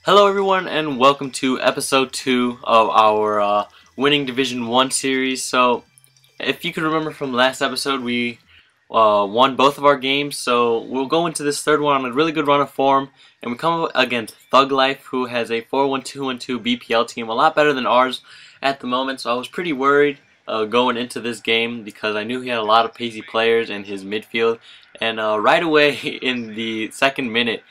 Hello everyone and welcome to episode 2 of our Winning Division 1 series. So if you can remember from last episode, we won both of our games, so we'll go into this third one on a really good run of form, and we come up against Thug Life, who has a 4-1-2-1-2 BPL team, a lot better than ours at the moment. So I was pretty worried going into this game because I knew he had a lot of pacey players in his midfield, and right away in the second minute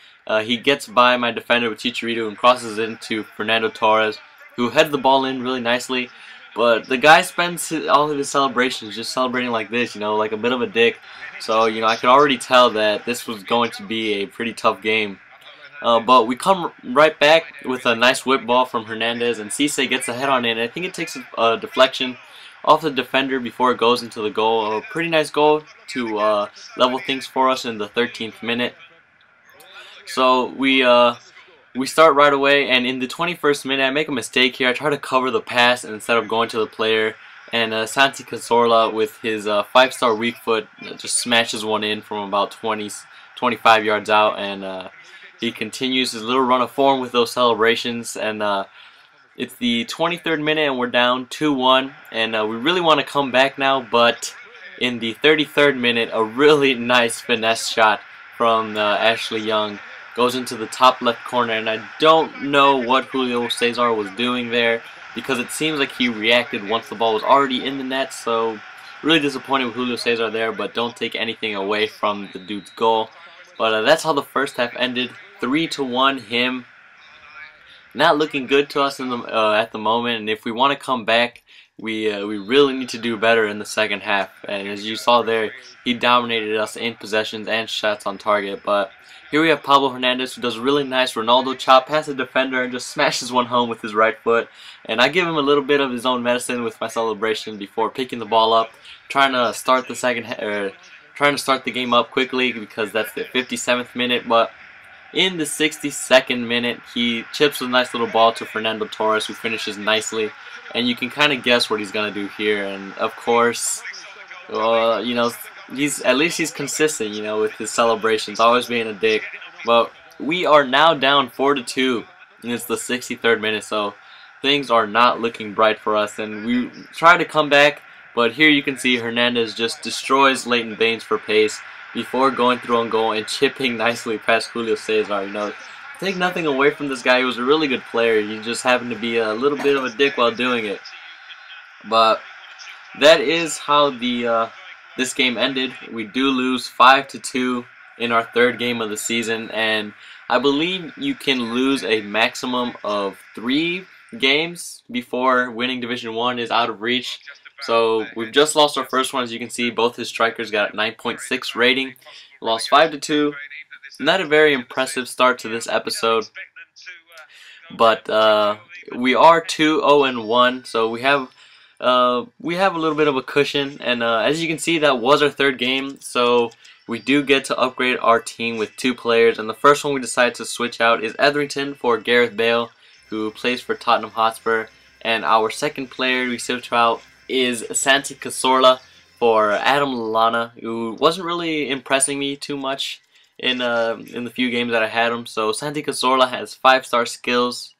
he gets by my defender with Chicharito and crosses it into Fernando Torres, who heads the ball in really nicely. But the guy spends all of his celebrations just celebrating like this, like a bit of a dick. So, I could already tell that this was going to be a pretty tough game. But we come right back with a nice whip ball from Hernandez, and Cisse gets a head on it. I think it takes a deflection off the defender before it goes into the goal. A pretty nice goal to level things for us in the 13th minute. So we start right away, and in the 21st minute I make a mistake here. I try to cover the pass instead of going to the player, and Santi Cazorla with his 5-star weak foot just smashes one in from about 25 yards out, and he continues his little run of form with those celebrations. And it's the 23rd minute and we're down 2-1, and we really want to come back now, but in the 33rd minute a really nice finesse shot from Ashley Young goes into the top left corner, and I don't know what Julio Cesar was doing there, because it seems like he reacted once the ball was already in the net. So really disappointed with Julio Cesar there, but don't take anything away from the dude's goal. But that's how the first half ended, 3-1. Him not looking good to us in the at the moment, and if we want to come back, we really need to do better in the second half. And as you saw there, he dominated us in possessions and shots on target. But here we have Pablo Hernandez, who does a really nice Ronaldo chop past the defender and just smashes one home with his right foot. And I give him a little bit of his own medicine with my celebration before picking the ball up, trying to start the game up quickly, because that's the 57th minute. But in the 62nd minute, he chips a nice little ball to Fernando Torres, who finishes nicely. And you can kind of guess what he's gonna do here. And of course, at least he's consistent, with his celebrations, always being a dick. But we are now down 4-2, and it's the 63rd minute, so things are not looking bright for us. And we try to come back, but here you can see Hernandez just destroys Leighton Baines for pace before going through on goal and chipping nicely past Julio Cesar. Take nothing away from this guy. He was a really good player. He just happened to be a little bit of a dick while doing it. But that is how this game ended. We do lose 5-2 in our third game of the season, and I believe you can lose a maximum of 3 games before winning Division 1 is out of reach. So we've just lost our first one. As you can see, both his strikers got a 9.6 rating. Lost 5-2. Not a very impressive start to this episode, but we are 2-0-1, so we have a little bit of a cushion. And as you can see, that was our third game, so we do get to upgrade our team with 2 players. And the first one we decided to switch out is Etherington for Gareth Bale, who plays for Tottenham Hotspur. And our second player we switch out is Santi Cazorla for Adam Lallana, who wasn't really impressing me too much in the few games that I had him. So Santi Cazorla has 4-star skills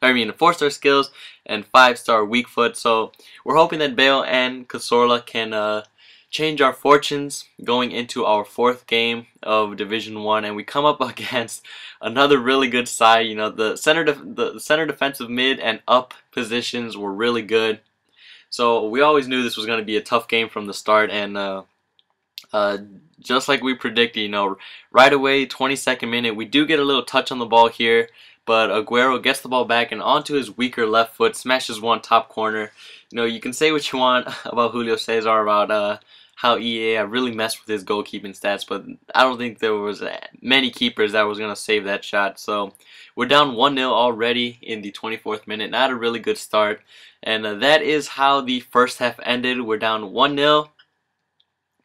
and 5-star weak foot. So we're hoping that Bale and Cazorla can change our fortunes going into our 4th game of Division 1, and we come up against another really good side. The center defensive mid and up positions were really good. So we always knew this was going to be a tough game from the start, and just like we predicted, right away, 22nd minute, we do get a little touch on the ball here, but Aguero gets the ball back and onto his weaker left foot, smashes one top corner. You can say what you want about Julio Cesar, about how EA really messed with his goalkeeping stats, but I don't think there was many keepers that was going to save that shot. So we're down 1-0 already in the 24th minute. Not a really good start. And that is how the first half ended. We're down 1-0.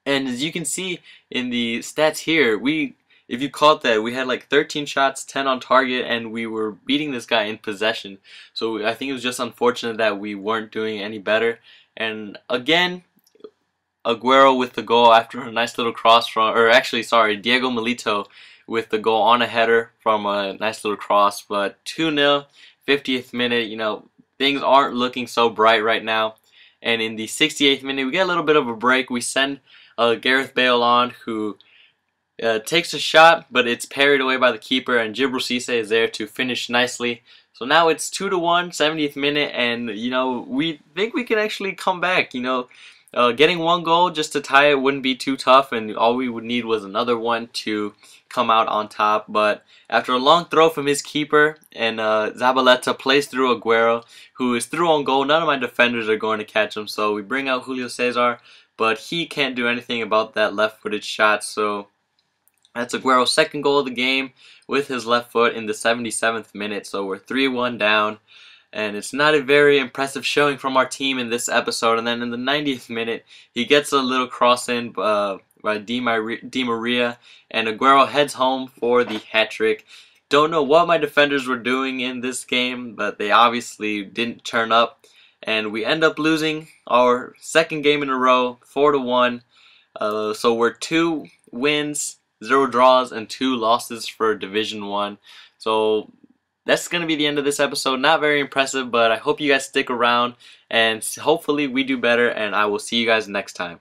And as you can see in the stats here, if you caught that, we had like 13 shots, 10 on target, and we were beating this guy in possession. So I think it was just unfortunate that we weren't doing any better. And again, Aguero with the goal after a nice little cross from, Diego Milito with the goal on a header from a nice little cross. But 2-0, 50th minute, you know, things aren't looking so bright right now. And in the 68th minute, we get a little bit of a break. We send Gareth Bale on, who takes a shot, but it's parried away by the keeper, and Djibril Cissé is there to finish nicely. So now it's 2-1, 70th minute, and you know, we think we can actually come back. You know, getting one goal just to tie it wouldn't be too tough, and all we would need was another one to come out on top. But after a long throw from his keeper, and Zabaleta plays through Aguero, who is through on goal. None of my defenders are going to catch him, so we bring out Julio Cesar, but he can't do anything about that left-footed shot. So that's Aguero's second goal of the game with his left foot in the 77th minute. So we're 3-1 down, and it's not a very impressive showing from our team in this episode. And then in the 90th minute, he gets a little cross in by Di Maria, and Aguero heads home for the hat-trick. Don't know what my defenders were doing in this game, but they obviously didn't turn up, and we end up losing our second game in a row, 4-1. So we're 2 wins, 0 draws, and 2 losses for Division 1. So that's going to be the end of this episode. Not very impressive, but I hope you guys stick around, and hopefully we do better, and I will see you guys next time.